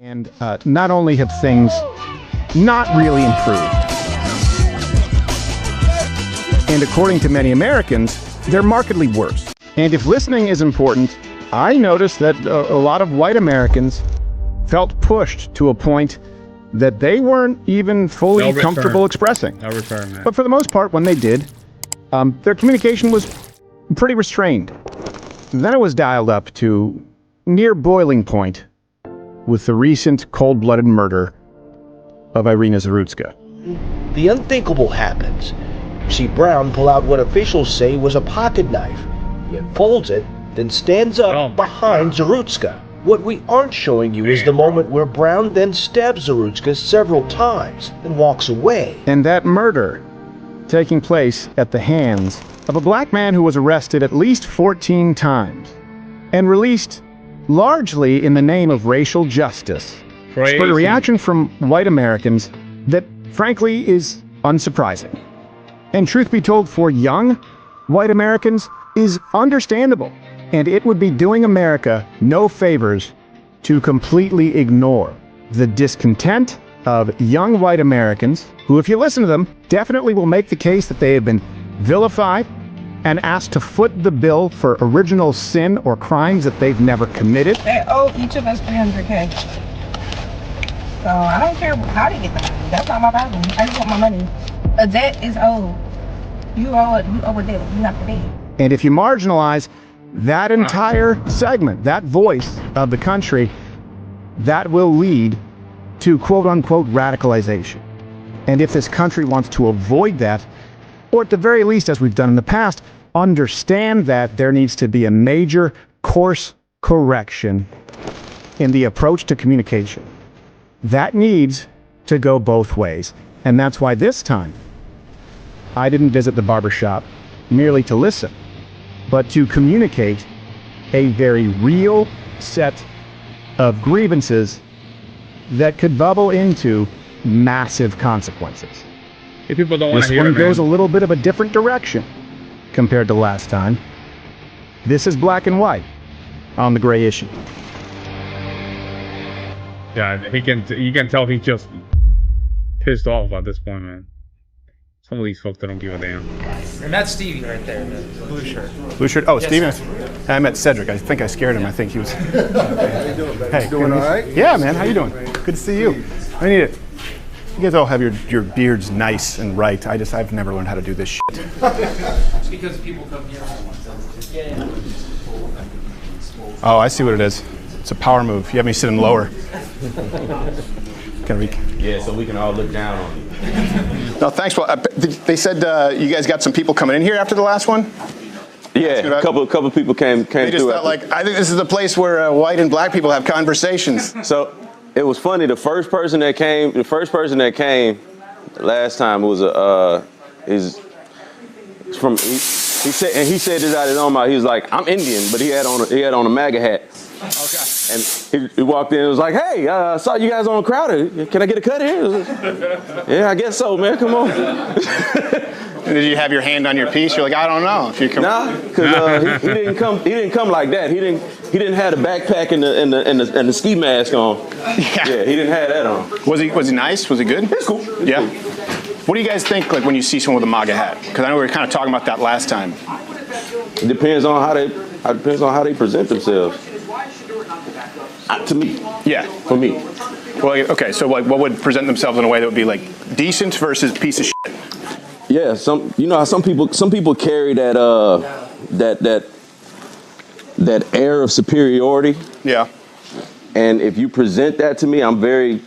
And not only have things not really improved, and according to many Americans, they're markedly worse. And if listening is important, I noticed that a lot of white Americans felt pushed to a point that they weren't even fully comfortable expressing. But for the most part, when they did, their communication was pretty restrained. Then it was dialed up to near boiling point with the recent cold-blooded murder of Irina Zarutska. The unthinkable happens. See Brown pull out what officials say was a pocket knife. He unfolds it, then stands up behind Zarutska. What we aren't showing you is the moment where Brown then stabs Zarutska several times and walks away. And that murder taking place at the hands of a black man who was arrested at least 14 times and released largely in the name of racial justice. Crazy. Spurred a reaction from white Americans that, frankly, is unsurprising. And truth be told, for young white Americans, is understandable. And it would be doing America no favors to completely ignore the discontent of young white Americans, who, if you listen to them, definitely will make the case that they have been vilified and asked to foot the bill for original sin or crimes that they've never committed. They owe each of us $300K. So I don't care how they get the money. That's not my problem. I just want my money. A debt is owed. You owe a debt. You have to pay. And if you marginalize that entire segment, that voice of the country, that will lead to quote-unquote radicalization. And if this country wants to avoid that, or at the very least, as we've done in the past, understand that there needs to be a major course correction in the approach to communication. That needs to go both ways. And that's why this time, I didn't visit the barbershop merely to listen, but to communicate a very real set of grievances that could bubble into massive consequences. If people don't want to this hear one it, goes man. a little bit of a different direction compared to last time. This is black and white on the gray issue. Yeah, you can tell he's just pissed off at this point, man. Some of these folks that don't give a damn. And that's Stevie right there, the blue shirt. Blue shirt? Oh, Yes, Steven. I met Cedric. I think I scared him. I think he was... How you doing? Hey, doing all right? Yeah, man. How you doing? Good to see you. I need it. You guys all have your beards nice and right. I've never learned how to do this shit. It's because people come here. Oh, I see what it is. It's a power move. You have me sitting lower. Yeah, so we can all look down on you. No, thanks. Well, they said you guys got some people coming in here after the last one? Yeah, a couple people came They just through. felt like, I think this is the place where white and black people have conversations. So it was funny. The first person that came last time was he said this out of his own mouth. He was like, I'm Indian, but he had on a MAGA hat. Okay. And he walked in and was like, hey, I saw you guys on Crowder. Can I get a cut here? Yeah, I guess so, man. Come on. Did you have your hand on your piece? You're like, I don't know. If you come. Nah, because he didn't come like that. He didn't have the backpack and the ski mask on. Yeah, he didn't have that on. Was he nice? Was he good? It's cool. Yeah. What do you guys think, like, when you see someone with a MAGA hat? Because I know we were kind of talking about that last time. It depends on how they present themselves. To me. Yeah. For me. Well, okay. So what would present themselves in a way that would be like decent versus piece of shit? Yeah. Some people carry that air of superiority. Yeah. And if you present that to me, I'm very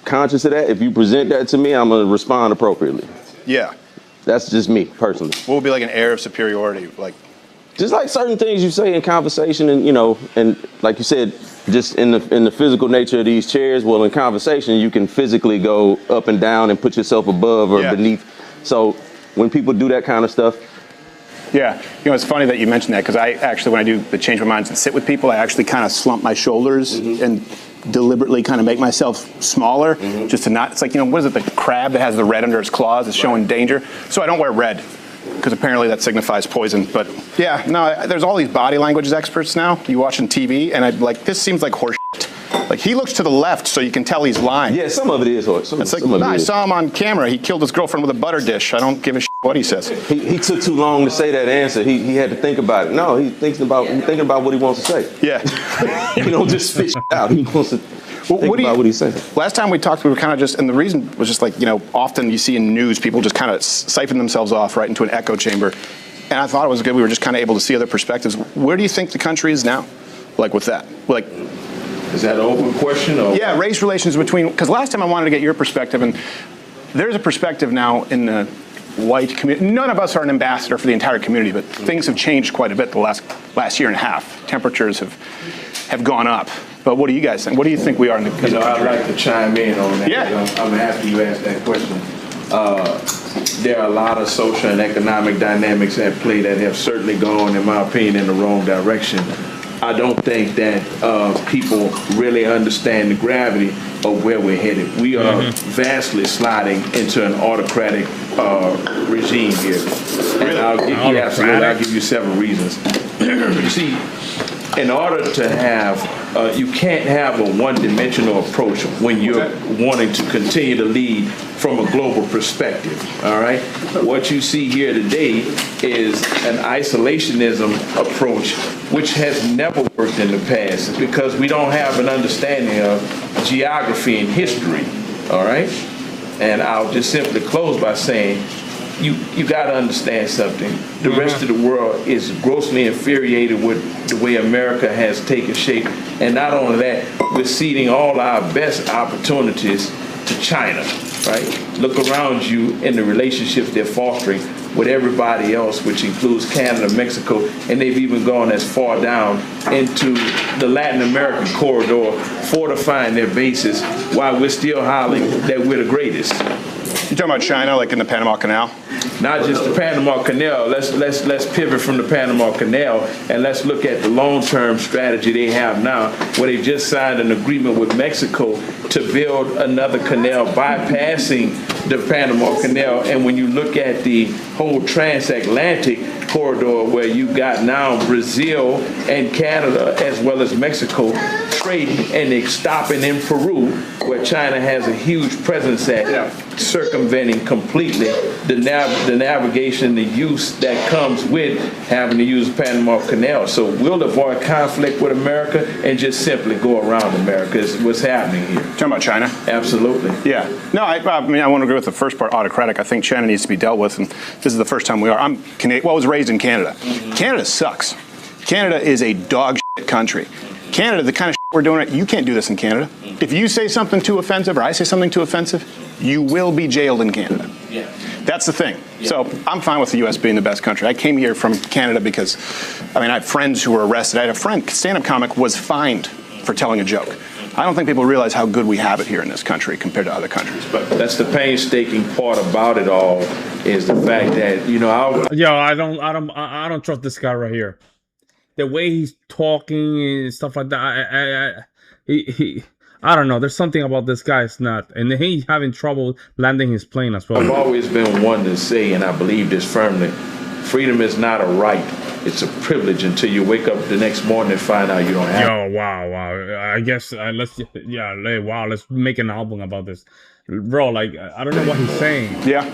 conscious of that. If you present that to me, I'm gonna respond appropriately. Yeah. That's just me personally. What would be like an air of superiority? Like, just like certain things you say in conversation, and and like you said, just in the physical nature of these chairs. Well, in conversation, you can physically go up and down and put yourself above or beneath. So when people do that kind of stuff. Yeah, it's funny that you mentioned that, because I actually, when I do the change my minds and sit with people, I actually kind of slump my shoulders and deliberately kind of make myself smaller, just to not. It's like, what is it? The crab that has the red under its claws is showing danger. So I don't wear red, because apparently that signifies poison. But yeah, no, there's all these body language experts now. You watching TV, and I'm like, this seems like horse shit. Like, He looks to the left, so you can tell he's lying. Yeah, some of it is. It's like, no, I saw him on camera. He killed his girlfriend with a butter dish. I don't give a shit what he says. He took too long to say that answer. He had to think about it. No, he's thinking about what he wants to say. Yeah. He don't just spit shit out. He wants to think about what he's saying. Last time we talked, we were kind of just, and the reason was just like, you know, often you see in news people just kind of siphon themselves off right into an echo chamber. And I thought it was good. We were just kind of able to see other perspectives. Where do you think the country is now? Like with that? Like, is that an open question? Or? Yeah, race relations between, because last time I wanted to get your perspective, and there's a perspective now in the white community. None of us are an ambassador for the entire community, but things have changed quite a bit the last year and a half. Temperatures have gone up. But what do you guys think? What do you think we are in the country? I'd like to chime in on that. Yeah. I'm happy you asked that question. There are a lot of social and economic dynamics at play that have certainly gone, in my opinion, in the wrong direction. I don't think that people really understand the gravity of where we're headed. We are vastly sliding into an autocratic regime here. And I'll give you several reasons. You see, in order to have, you can't have a one-dimensional approach when you're wanting to continue to lead from a global perspective, all right? What you see here today is an isolationism approach which has never worked in the past because we don't have an understanding of geography and history, all right? And I'll just simply close by saying, you got to understand something. The rest of the world is grossly infuriated with the way America has taken shape. And not only that, we're ceding all our best opportunities to China, right? Look around you in the relationships they're fostering with everybody else, which includes Canada, Mexico, and they've even gone as far down into the Latin American corridor, fortifying their bases while we're still hollering that we're the greatest. You're talking about China, like in the Panama Canal? Not just the Panama Canal. Let's pivot from the Panama Canal and let's look at the long-term strategy they have now, where they just signed an agreement with Mexico to build another canal bypassing the Panama Canal. And when you look at the whole transatlantic corridor, where you got now Brazil and Canada as well as Mexico trading, and they're stopping in Peru, where China has a huge presence at, circumventing completely the navigation, the use that comes with having to use the Panama Canal. So we'll avoid conflict with America and just simply go around America is what's happening here. Talking about China? Absolutely. Yeah. No, I mean, I want to agree with the first part, autocratic. I think China needs to be dealt with, and this is the first time we are. I'm Canadian. Well, I was raised in Canada. Canada sucks. Canada is a dog shit country. Canada, the kind of shit we're doing, you can't do this in Canada. If you say something too offensive or I say something too offensive, you will be jailed in Canada. Yeah. That's the thing. Yeah. So I'm fine with the U.S. being the best country. I came here from Canada because, I mean, I have friends who were arrested. I had a friend, stand-up comic, was fined for telling a joke. I don't think people realize how good we have it here in this country compared to other countries. But that's the painstaking part about it all, is the fact that, you know, I don't trust this guy right here. The way he's talking and stuff like that, I don't know. There's something about this guy. It's not, and he's having trouble landing his plane as well. I've always been one to say, and I believe this firmly: freedom is not a right; it's a privilege until you wake up the next morning and find out you don't have it. Wow. I guess let's make an album about this, bro. Like, I don't know what he's saying. Yeah.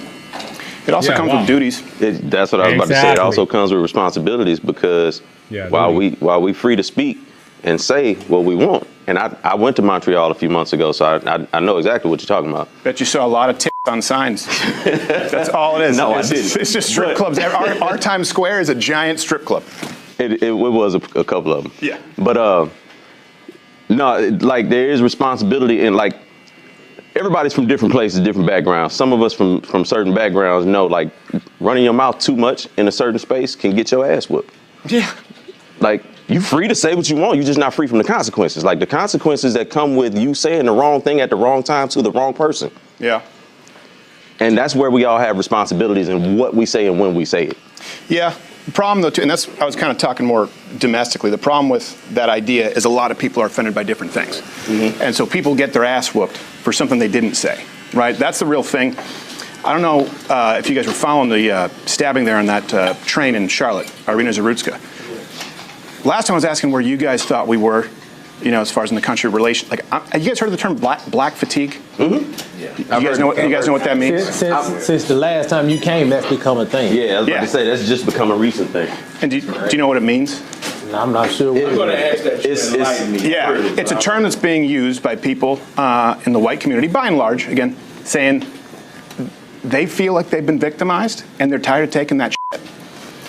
It also comes with duties. That's what I was about to say. It also comes with responsibilities because while we free to speak and say what we want, and I went to Montreal a few months ago, so I know exactly what you're talking about. Bet you saw a lot of tits on signs. That's all it is. No, I didn't. It's just strip clubs. Our Times Square is a giant strip club. It was a couple of them. Yeah. But no, like there is responsibility, and like everybody's from different places, different backgrounds. Some of us from certain backgrounds know, like, running your mouth too much in a certain space can get your ass whooped. Yeah. Like, you free to say what you want. You're just not free from the consequences. Like, the consequences that come with you saying the wrong thing at the wrong time to the wrong person. Yeah. And that's where we all have responsibilities in what we say and when we say it. Yeah. The problem, though, too, and that's, I was kind of talking more domestically, the problem with that idea is a lot of people are offended by different things. Mm-hmm. And so people get their ass whooped for something they didn't say, right? That's the real thing. I don't know if you guys were following the stabbing there on that train in Charlotte, Irina Zarutska. Last time I was asking where you guys thought we were you know, as far as in the country relation. Like, you guys heard of the term black fatigue? Mm-hmm. Yeah. You guys know what that means? Since the last time you came, that's become a thing. Yeah, I was about to say that's just become a recent thing. And do you know what it means? I'm not sure. I'm going to ask that. It's a term that's being used by people in the white community, by and large, again, saying they feel like they've been victimized and they're tired of taking that shit.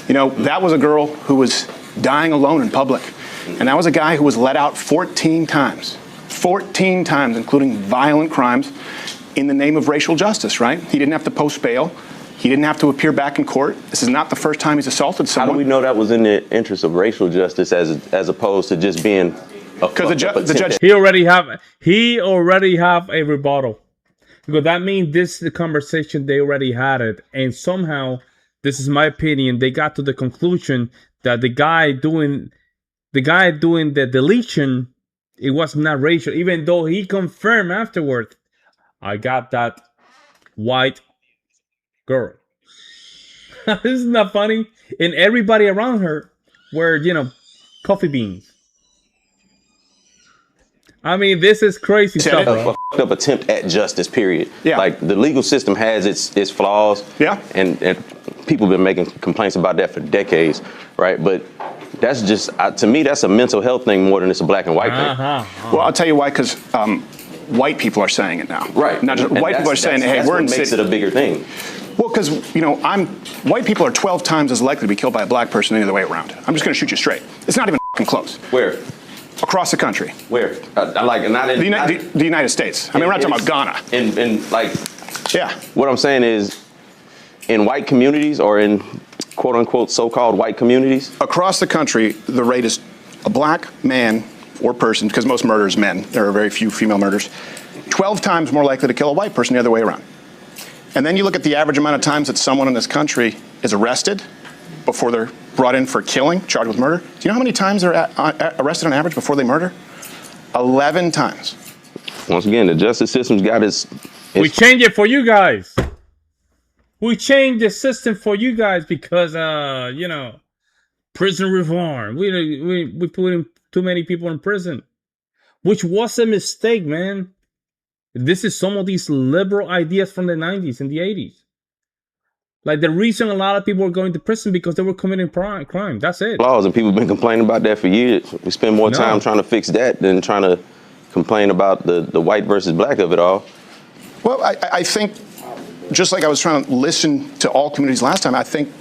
You know, that was a girl who was dying alone in public. And that was a guy who was let out 14 times. 14 times, including violent crimes, in the name of racial justice, right? He didn't have to post bail. He didn't have to appear back in court. This is not the first time he's assaulted someone. How do we know that was in the interest of racial justice as opposed to just being a because the judge he already have a rebuttal, because that means this is the conversation they already had it, and somehow, this is my opinion, they got to the conclusion that the guy doing the deletion, it was not racial, even though he confirmed afterward, I got that white girl. Isn't that funny? And everybody around her were, you know, coffee beans. I mean, this is crazy stuff. A fucked up attempt at justice, period. Yeah. Like, the legal system has its flaws. Yeah. And people have been making complaints about that for decades, right? But that's just, to me, that's a mental health thing more than it's a black and white thing. Well, I'll tell you why, because white people are saying it now. Right. Not just white people are saying, hey, we're in makes it a bigger thing. Well, because, you know, white people are 12 times as likely to be killed by a black person than the other way around. I'm just going to shoot you straight. It's not even close. Where? Across the country. Where? Like, not in the United States. I mean, we're not talking about Ghana. In like, yeah. What I'm saying is, in white communities or in quote unquote so-called white communities, across the country, the rate is a black man or person, because most murder is men. There are very few female murders. 12 times more likely to kill a white person the other way around. And then you look at the average amount of times that someone in this country is arrested before they're brought in for killing, charged with murder. Do you know how many times they're arrested on average before they murder? 11 times. Once again, the justice system's got its... We changed it for you guys. We changed the system for you guys because, you know, prison reform. We put in too many people in prison, which was a mistake, man. This is some of these liberal ideas from the 90s and the 80s. Like, the reason a lot of people were going to prison because they were committing crime. That's it. Laws, and people have been complaining about that for years. We spend more time trying to fix that than trying to complain about the white versus black of it all. Well, I think, just like I was trying to listen to all communities last time, I think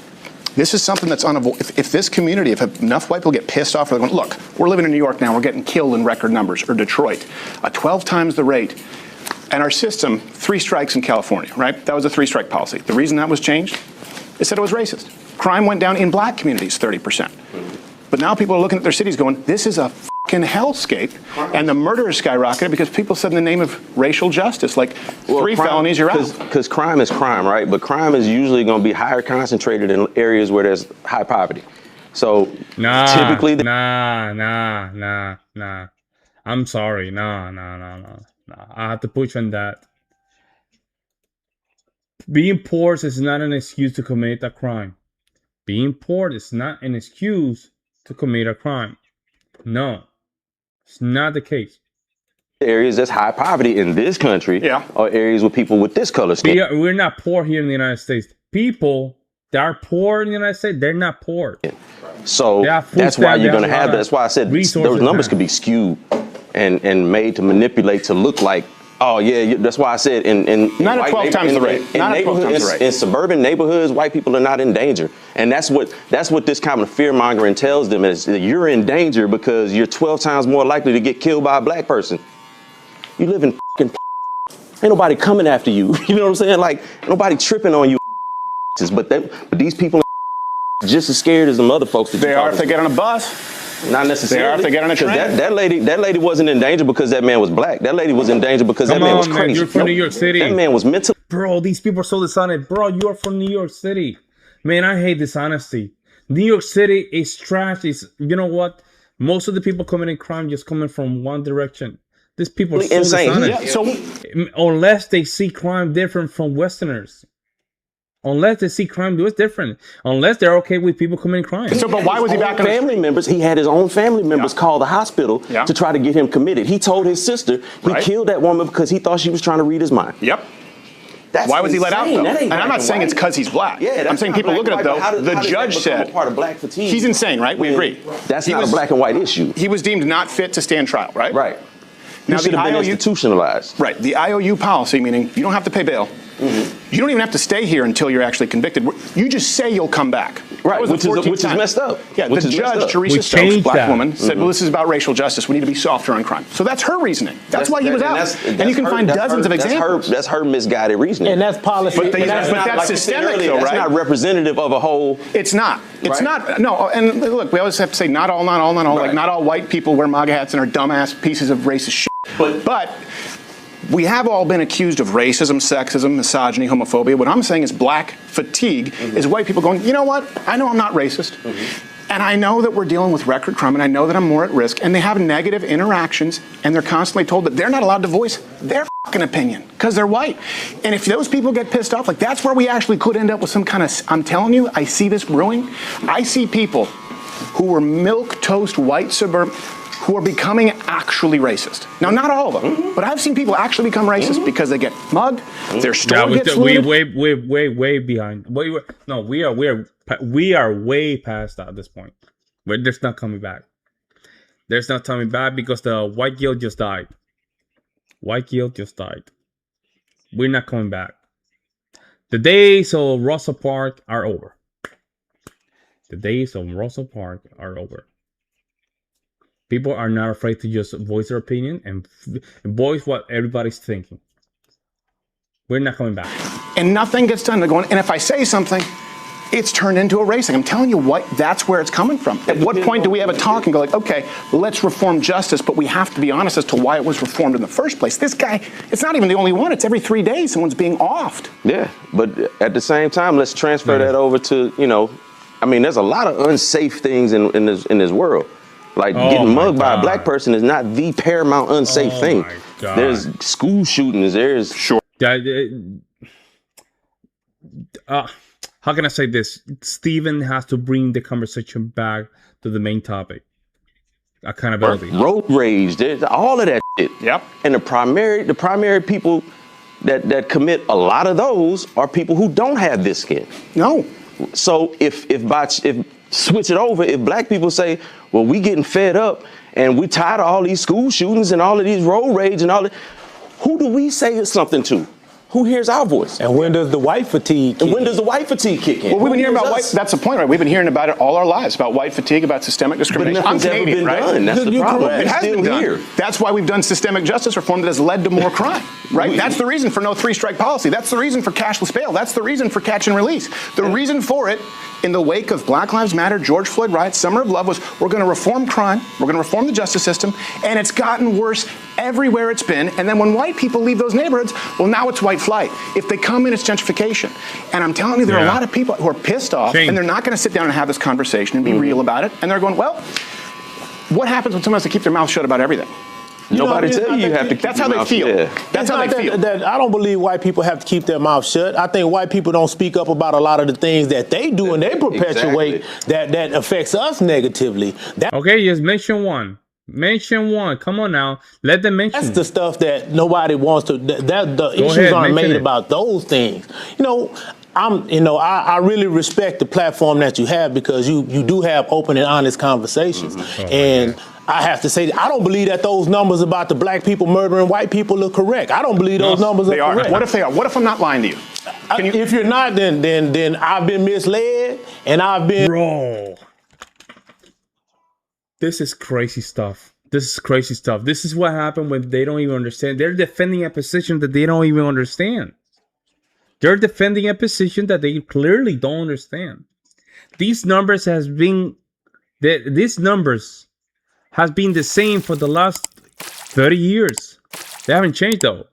this is something that's unavoidable. If this community, if enough white people get pissed off, they're going, look, we're living in New York now, we're getting killed in record numbers, or Detroit, 12 times the rate. And our system, 3 strikes in California, right? That was a 3-strike policy. The reason that was changed, they said it was racist. Crime went down in black communities 30%. But now people are looking at their cities going, this is a fucking hellscape. And the murder is skyrocketed because people said in the name of racial justice, like, 3 felonies, you're out. Because crime is crime, right? But crime is usually going to be higher concentrated in areas where there's high poverty. So typically... Nah. I'm sorry. No. I have to push on that. Being poor is not an excuse to commit a crime. Being poor is not an excuse to commit a crime. No, it's not the case. Areas that's high poverty in this country are areas with people with this color skin. We're not poor here in the United States. People that are poor in the United States, they're not poor. So that's why you're going to have that. That's why I said those numbers could be skewed and made to manipulate to look like, oh yeah, that's why I said in 9 or 12 times the rate. In suburban neighborhoods, white people are not in danger, and that's what this kind of fear mongering tells them, is that you're in danger because you're 12 times more likely to get killed by a black person. You live in ain't nobody coming after you. You know what I'm saying? Like, nobody tripping on you. But these people are just as scared as the other folks. They are if they get on a bus. Not necessarily. They are if they get on a train. That lady wasn't in danger because that man was black. That lady was in danger because that man was crazy. Man, you're from New York City. That man was mental. Bro, these people are so dishonest. Bro, you are from New York City. Man, I hate dishonesty. New York City is trash. You know what? Most of the people committing crime just coming from one direction. These people are so insane. dishonest. Unless they see crime different from Westerners. Unless they see crime do, it's different. Unless they're okay with people committing crime. So, but why was he back in family members? He had his own family members call the hospital to try to get him committed. He told his sister he killed that woman because he thought she was trying to read his mind. Yep. That's why was he let out, though? And I'm not saying it's because he's black. Yeah, I'm saying people look at it, though. The judge said part of black fatigue. He's insane, right? We agree. That's not a black and white issue. He was deemed not fit to stand trial, right? Right. Now, he should have been institutionalized. Right. The IOU policy, meaning you don't have to pay bail. You don't even have to stay here until you're actually convicted. You just say you'll come back. Right, which is messed up. Yeah, the judge, Teresa Stokes, black woman, said, well, this is about racial justice. We need to be softer on crime. So that's her reasoning. That's why he was out. And you can find dozens of examples. That's her misguided reasoning. And that's policy. But that's systemic, though, right? That's not representative of a whole. It's not. It's not. No, and look, we always have to say not all. Like, not all white people wear MAGA hats and are dumbass pieces of racist shit. But we have all been accused of racism, sexism, misogyny, homophobia. What I'm saying is black fatigue is white people going, you know what? I know I'm not racist. And I know that we're dealing with record crime, and I know that I'm more at risk. And they have negative interactions, and they're constantly told that they're not allowed to voice their fucking opinion because they're white. And if those people get pissed off, like that's where we actually could end up with some kind of, I'm telling you, I see this brewing. I see people who were milquetoast white suburban who are becoming actually racist. Now, not all of them, but I've seen people actually become racist because they get mugged, their store gets looted. way behind. We are way past that at this point. There's not coming back. There's not coming back because the white guilt just died. White guilt just died. We're not coming back. The days of Rosa Parks are over. The days of Rosa Parks are over. People are not afraid to just voice their opinion and voice what everybody's thinking. We're not coming back. And nothing gets done. They're going, and if I say something, it's turned into a racing. I'm telling you what, that's where it's coming from. At what point do we have a talk and go like, okay, let's reform justice, but we have to be honest as to why it was reformed in the first place. This guy, it's not even the only one. It's every 3 days someone's being offed. Yeah, but at the same time, let's transfer that over to, I mean, there's a lot of unsafe things in this world. Like getting mugged by a black person is not the paramount unsafe thing. There's school shootings. There's how can I say this? Stephen has to bring the conversation back to the main topic. Accountability. Road rage. There's all of that shit. Yep. And the primary people that commit a lot of those are people who don't have this skin. No. So if switch it over, if black people say, well, we getting fed up and we tired of all these school shootings and all of these road rage and all that, who do we say something to? Who hears our voice? And when does the white fatigue kick in? And when does the white fatigue kick in? Well, we've been hearing about white, that's the point, right? We've been hearing about it all our lives, about white fatigue, about systemic discrimination. But nothing's ever been done. That's the problem. It has been done. Here. That's why we've done systemic justice reform that has led to more crime, right? That's the reason for no 3-strike policy. That's the reason for cashless bail. That's the reason for catch and release. The reason for it, in the wake of Black Lives Matter, George Floyd riots, Summer of Love, was we're going to reform crime, we're going to reform the justice system, and it's gotten worse everywhere it's been. And then when white people leave those neighborhoods, well, now it's white flight. If they come in, it's gentrification. And I'm telling you, there are a lot of people who are pissed off, and they're not going to sit down and have this conversation and be real about it. And they're going, well, what happens when someone has to keep their mouth shut about everything? Nobody tell you have to keep That's how they feel. That's how they feel. I don't believe white people have to keep their mouth shut. I think white people don't speak up about a lot of the things that they do and they perpetuate that affects us negatively. Okay, just mention one. Mention one. Come on now. Let them mention. That's the stuff that nobody wants to. The issues aren't made about those things. I really respect the platform that you have because you do have open and honest conversations. And I have to say, I don't believe that those numbers about the black people murdering white people are correct. I don't believe those numbers are correct. What if they are? What if I'm not lying to you? If you're not, then I've been misled and I've been. Bro, this is crazy stuff. This is crazy stuff. This is what happened when they don't even understand. They're defending a position that they don't even understand. They're defending a position that they clearly don't understand. These numbers has been the same for the last 30 years. They haven't changed though.